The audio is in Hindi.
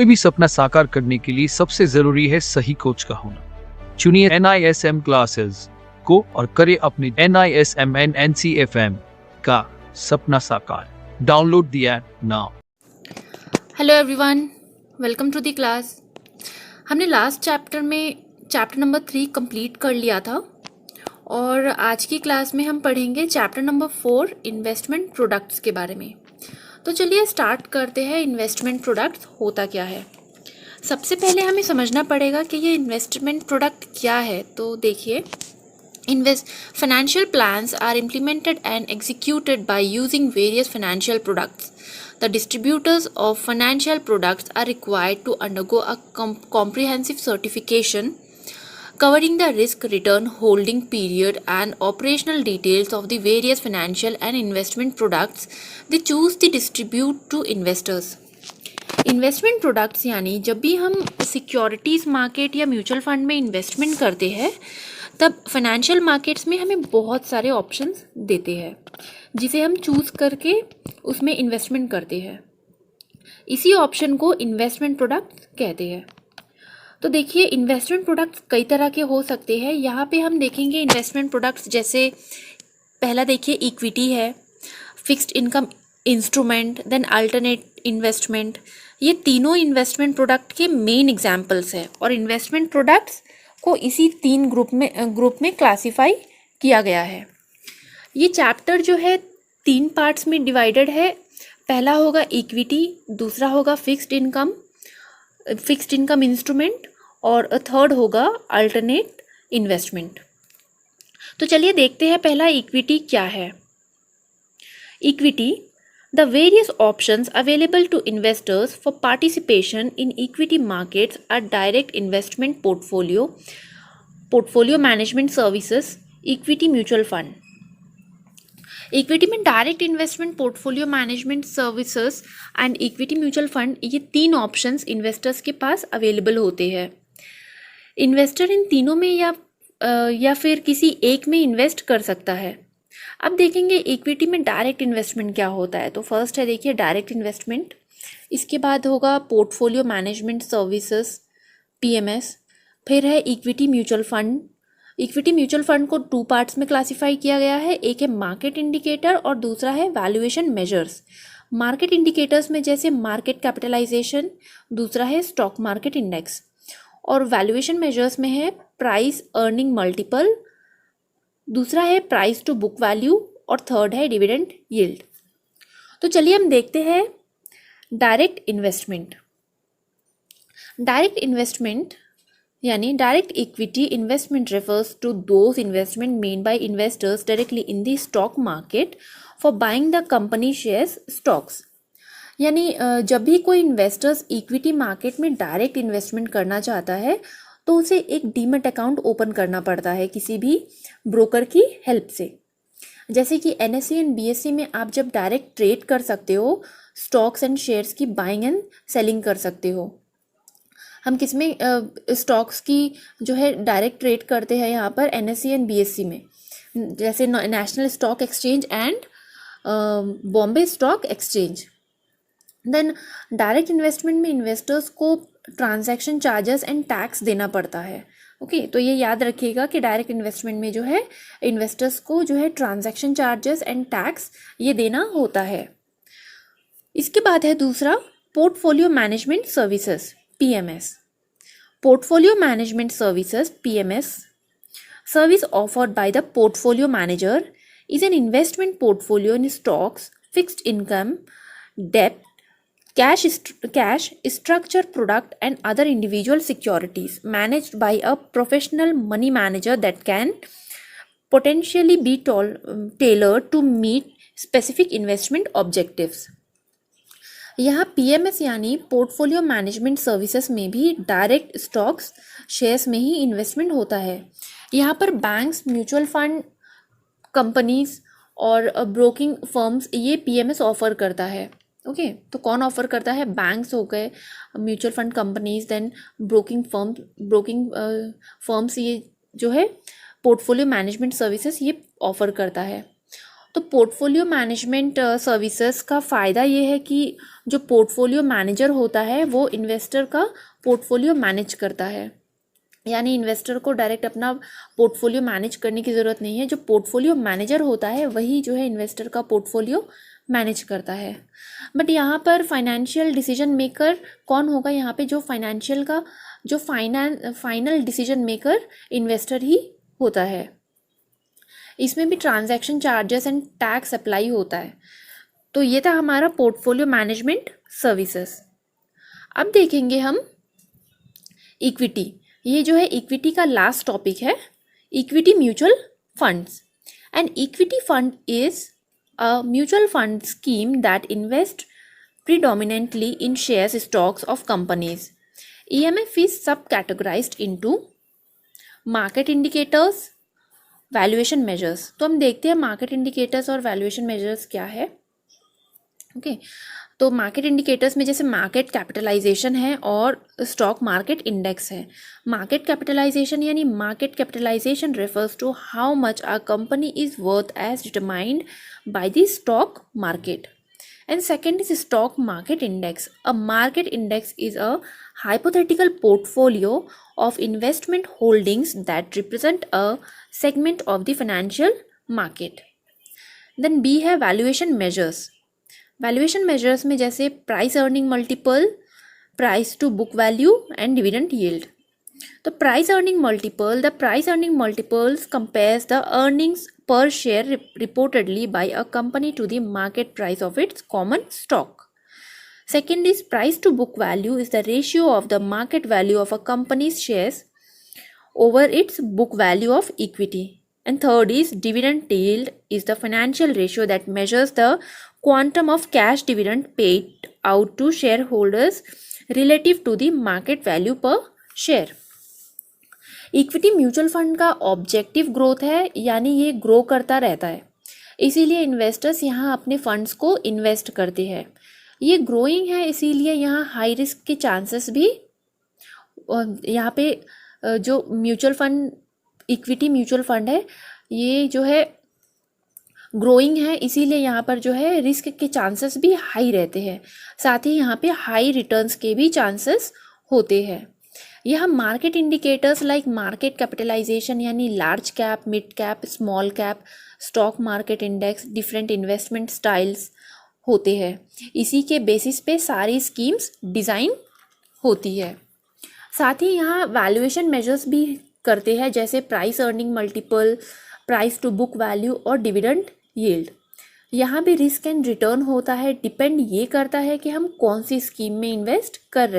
कोई भी सपना साकार करने के लिए सबसे जरूरी है सही कोच का होना। चुनिए NISM क्लासेस को और करें अपने NISM NCFM का सपना साकार। Download the app now. Hello everyone, welcome to the class. हमने लास्ट चैप्टर में चैप्टर नंबर 3 कंप्लीट कर लिया था और आज की क्लास में हम पढ़ेंगे चैप्टर नंबर 4 इन्वेस्टमेंट प्रोडक्ट्स के बारे में। तो चलिए स्टार्ट करते हैं। इन्वेस्टमेंट प्रोडक्ट्स होता क्या है? सबसे पहले हमें समझना पड़ेगा कि ये इन्वेस्टमेंट प्रोडक्ट क्या है। तो देखिए, financial plans are implemented and executed by using various financial products. The distributors of financial products are required to undergo a comprehensive certification covering the risk, return, holding period and operational details of the various financial and investment products they choose to distribute to investors. Investment products यानी जब भी हम सिक्योरिटीज़ मार्केट या म्यूचुअल फंड में इन्वेस्टमेंट करते हैं तब फाइनेंशियल मार्केट्स में हमें बहुत सारे ऑप्शंस देते हैं जिसे हम चूज़ करके उसमें इन्वेस्टमेंट करते हैं। इसी ऑप्शन को इन्वेस्टमेंट प्रोडक्ट्स कहते हैं। तो देखिए, इन्वेस्टमेंट प्रोडक्ट्स कई तरह के हो सकते हैं। यहाँ पे हम देखेंगे इन्वेस्टमेंट प्रोडक्ट्स जैसे पहला देखिए इक्विटी है, fixed income instrument, then alternate investment. ये तीनों इन्वेस्टमेंट प्रोडक्ट के मेन एग्जाम्पल्स है और इन्वेस्टमेंट प्रोडक्ट्स को इसी 3 ग्रुप में क्लासिफाई किया गया है। ये चैप्टर जो है 3 पार्ट्स में डिवाइडेड है। पहला होगा इक्विटी, दूसरा होगा फिक्स्ड इनकम इंस्ट्रूमेंट और थर्ड होगा अल्टरनेट इन्वेस्टमेंट। तो चलिए देखते हैं पहला इक्विटी क्या है। Equity, the various options available to investors for participation in equity markets are direct investment portfolio management services, equity mutual fund. Equity में direct investment, portfolio management services and equity mutual fund, ये 3 ऑप्शंस इन्वेस्टर्स के पास अवेलेबल होते हैं। इन्वेस्टर इन तीनों में या फिर किसी एक में इन्वेस्ट कर सकता है। अब देखेंगे इक्विटी में डायरेक्ट इन्वेस्टमेंट क्या होता है। तो फर्स्ट है देखिए डायरेक्ट इन्वेस्टमेंट, इसके बाद होगा पोर्टफोलियो मैनेजमेंट सर्विसेज PMS, फिर है equity mutual fund. Equity mutual fund को 2 पार्ट्स में क्लासिफाई किया गया है, एक है मार्केट इंडिकेटर और दूसरा है वैल्यूएशन मेजर्स। मार्केट इंडिकेटर्स में जैसे मार्केट कैपिटलाइजेशन, दूसरा है स्टॉक मार्केट इंडेक्स और वैल्यूएशन मेजर्स में है प्राइस अर्निंग मल्टीपल, दूसरा है प्राइस टू बुक वैल्यू और थर्ड है डिविडेंड यील्ड। तो चलिए हम देखते हैं डायरेक्ट इन्वेस्टमेंट। डायरेक्ट इन्वेस्टमेंट यानी direct equity investment refers to those investment made by investors directly in the stock market for buying the company shares stocks. यानी जब भी कोई इन्वेस्टर्स इक्विटी मार्केट में डायरेक्ट इन्वेस्टमेंट करना चाहता है तो उसे एक डीमैट अकाउंट ओपन करना पड़ता है किसी भी ब्रोकर की हेल्प से। जैसे कि NSE एंड BSE में आप जब डायरेक्ट ट्रेड कर सकते हो, स्टॉक्स एंड शेयर्स की बाइंग एंड सेलिंग कर सकते हो। हम किस में स्टॉक्स की जो है डायरेक्ट ट्रेड करते हैं यहाँ पर NSE एंड BSE में, जैसे national stock exchange and Bombay stock exchange. Then direct investment में इन्वेस्टर्स को ट्रांजैक्शन चार्जेस एंड टैक्स देना पड़ता है। ओके, तो ये याद रखिएगा कि डायरेक्ट इन्वेस्टमेंट में जो है इन्वेस्टर्स को जो है ट्रांजैक्शन चार्जेस एंड टैक्स ये देना होता है। इसके बाद है दूसरा portfolio management services PMS। Portfolio management services PMS service offered by the portfolio manager is an investment portfolio in stocks, fixed income, debt, cash, structure product and other individual securities managed by a professional money manager that can potentially be tailored to meet specific investment objectives. यहाँ PMS यानी पोर्टफोलियो मैनेजमेंट सर्विसेज में भी डायरेक्ट स्टॉक्स शेयर्स में ही इन्वेस्टमेंट होता है। यहाँ पर बैंक्स, म्यूचुअल फंड कंपनीज और ब्रोकिंग फर्म्स ये PMS ऑफर करता है। ओके, तो कौन ऑफर करता है? बैंक्स हो गए, mutual fund companies, then broking firms ये जो है पोर्टफोलियो मैनेजमेंट सर्विसेज ये ऑफर करता है। तो पोर्टफोलियो मैनेजमेंट सर्विसेज का फ़ायदा ये है कि जो पोर्टफोलियो मैनेजर होता है वो इन्वेस्टर का पोर्टफोलियो मैनेज करता है, यानी इन्वेस्टर को डायरेक्ट अपना पोर्टफोलियो मैनेज करने की ज़रूरत नहीं है। जो पोर्टफोलियो मैनेजर होता है वही जो है इन्वेस्टर का पोर्टफोलियो मैनेज करता है। बट यहाँ पर फाइनेंशियल डिसीजन मेकर कौन होगा? यहाँ पे जो फाइनेंशियल का जो फाइनल डिसीजन मेकर इन्वेस्टर ही होता है। इसमें भी transaction charges and tax apply होता है। तो ये था हमारा पोर्टफोलियो मैनेजमेंट सर्विसेज। अब देखेंगे हम इक्विटी। ये जो है इक्विटी का लास्ट टॉपिक है, equity mutual funds. And equity fund is a mutual fund scheme that invests predominantly in shares stocks of companies. EMF is subcategorized into market indicators, valuation measures. तो हम देखते हैं मार्केट इंडिकेटर्स और वैल्यूएशन मेजर्स क्या है। ओके तो मार्केट इंडिकेटर्स में जैसे मार्केट कैपिटलाइजेशन है और स्टॉक मार्केट इंडेक्स है। मार्केट कैपिटलाइजेशन यानी market capitalisation refers to how much a company is worth as determined by the stock market. And second is stock market index. A market index is a hypothetical portfolio of investment holdings that represent a segment of the financial market. Then B है valuation measures. वैल्यूएशन मेजर्स में जैसे price earning multiple, price to book value and dividend yield. तो price earning multiple, the price earning multiples compares the earnings per share reportedly by a company to the market price of its common stock. Second is price to book value is the ratio of the market value of a company's shares over its book value of equity. And third is dividend yield is the financial ratio that measures the quantum of cash dividend paid out to shareholders relative to the market value per share. Equity mutual fund का ऑब्जेक्टिव ग्रोथ है, यानी ये ग्रो करता रहता है, इसीलिए इन्वेस्टर्स यहाँ अपने फंड्स को इन्वेस्ट करते हैं। ये ग्रोइंग है इसीलिए यहाँ हाई रिस्क के चांसेस भी, यहाँ पे जो mutual fund equity mutual fund है ये जो है ग्रोइंग है, इसीलिए यहाँ पर जो है रिस्क के चांसेस भी हाई रहते हैं, साथ ही यहाँ पे हाई रिटर्न्स के भी चांसेस होते हैं। यह market indicators like market capitalisation यानी large cap, mid cap, small cap, stock market index, different investment styles होते हैं। इसी के बेसिस पे सारी स्कीम्स डिज़ाइन होती है। साथ ही यहाँ वैल्यूएशन मेजर्स भी करते हैं, जैसे price earning multiple, price to book value और डिविडेंड यील्ड। यहाँ भी रिस्क एंड रिटर्न होता है, डिपेंड ये करता है कि हम कौन सी स्कीम में इन्वेस्ट कर रहे हैं।